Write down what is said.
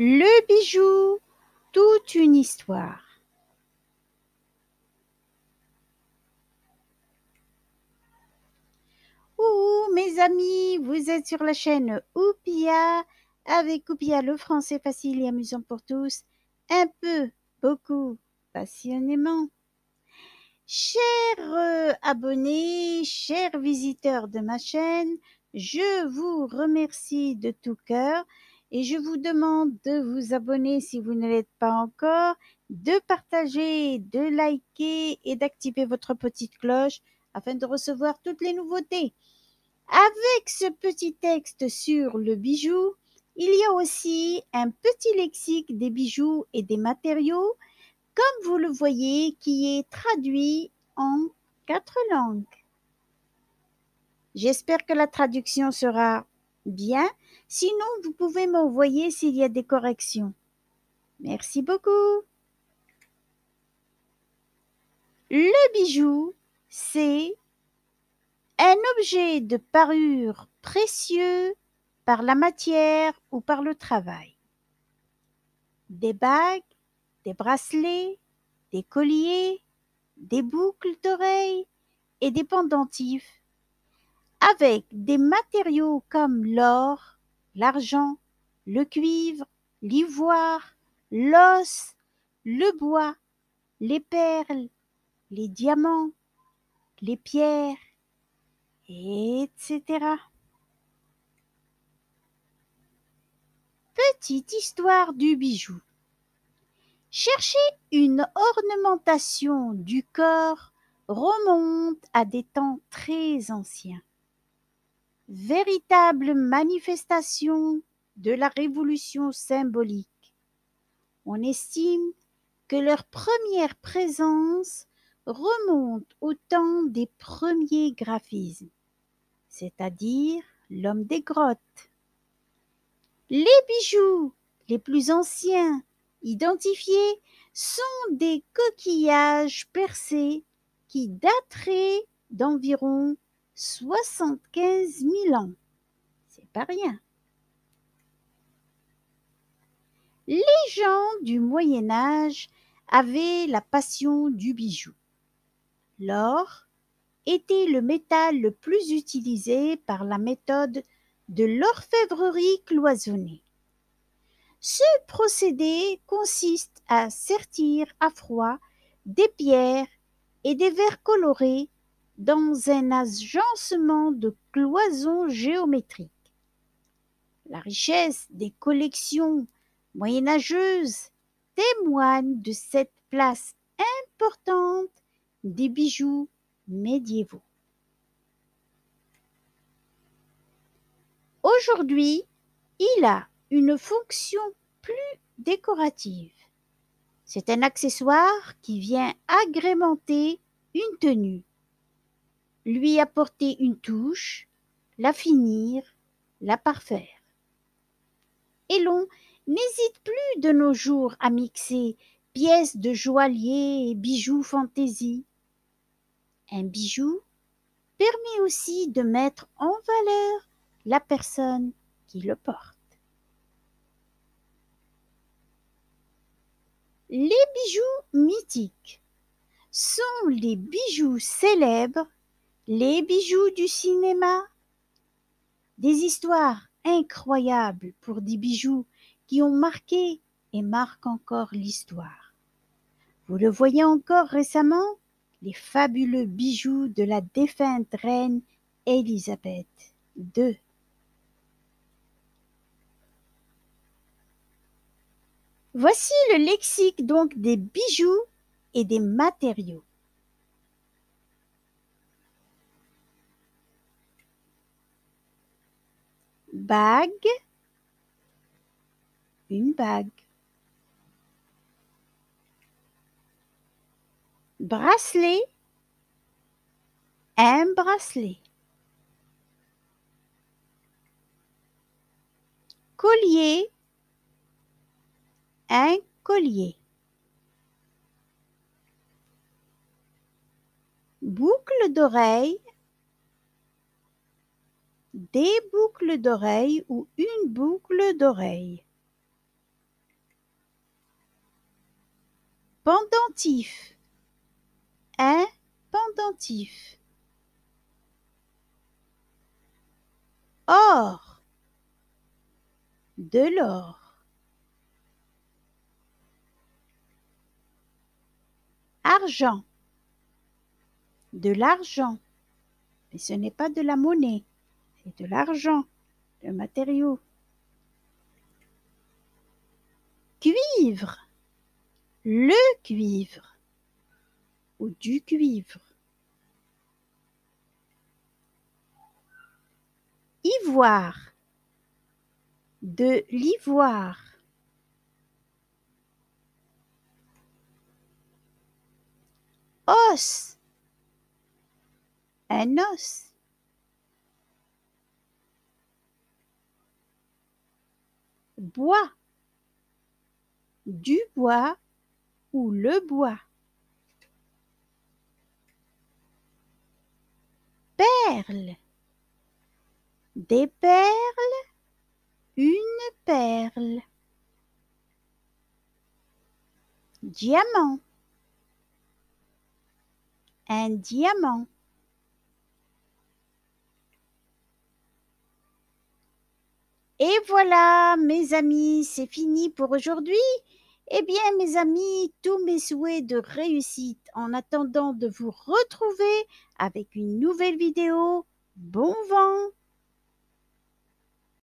Le bijou, toute une histoire. Ouh, mes amis, vous êtes sur la chaîne Oupia, avec Oupia, le français facile et amusant pour tous, un peu, beaucoup, passionnément. Chers abonnés, chers visiteurs de ma chaîne, je vous remercie de tout cœur et je vous demande de vous abonner si vous ne l'êtes pas encore, de partager, de liker et d'activer votre petite cloche afin de recevoir toutes les nouveautés. Avec ce petit texte sur le bijou, il y a aussi un petit lexique des bijoux et des matériaux, comme vous le voyez, qui est traduit en 4 langues. J'espère que la traduction sera bien. Sinon, vous pouvez m'envoyer s'il y a des corrections. Merci beaucoup. Le bijou, c'est un objet de parure précieux par la matière ou par le travail. Des bagues, des bracelets, des colliers, des boucles d'oreilles et des pendentifs avec des matériaux comme l'or, l'argent, le cuivre, l'ivoire, l'os, le bois, les perles, les diamants, les pierres, etc. Petite histoire du bijou. Chercher une ornementation du corps remonte à des temps très anciens. Véritable manifestation de la révolution symbolique. On estime que leur première présence remonte au temps des premiers graphismes, c'est-à-dire l'homme des grottes. Les bijoux les plus anciens identifiés sont des coquillages percés qui dateraient d'environ 75 000 ans. C'est pas rien. Les gens du Moyen Âge avaient la passion du bijou. L'or était le métal le plus utilisé par la méthode de l'orfèvrerie cloisonnée. Ce procédé consiste à sertir à froid des pierres et des verres colorés dans un agencement de cloisons géométriques. La richesse des collections moyenâgeuses témoigne de cette place importante des bijoux médiévaux. Aujourd'hui, il a une fonction plus décorative. C'est un accessoire qui vient agrémenter une tenue, lui apporter une touche, la finir, la parfaire. Et l'on n'hésite plus de nos jours à mixer pièces de joaillier et bijoux fantaisie. Un bijou permet aussi de mettre en valeur la personne qui le porte. Les bijoux mythiques sont les bijoux célèbres, les bijoux du cinéma, des histoires incroyables pour des bijoux qui ont marqué et marquent encore l'histoire. Vous le voyez encore récemment, les fabuleux bijoux de la défunte reine Élisabeth II. Voici le lexique donc des bijoux et des matériaux. Bague, une bague. Bracelet, un bracelet. Collier, un collier. Boucle d'oreille, des boucles d'oreilles ou une boucle d'oreille. pendentif, un pendentif. Or, de l'or. Argent, de l'argent. Mais ce n'est pas de la monnaie, c'est de l'argent, le matériau. Cuivre, le cuivre ou du cuivre. Ivoire, de l'ivoire. Os, un os. Bois, du bois ou le bois. Perle, des perles, une perle. Diamant, un diamant. Et voilà, mes amis, c'est fini pour aujourd'hui. Eh bien, mes amis, tous mes souhaits de réussite en attendant de vous retrouver avec une nouvelle vidéo. Bon vent!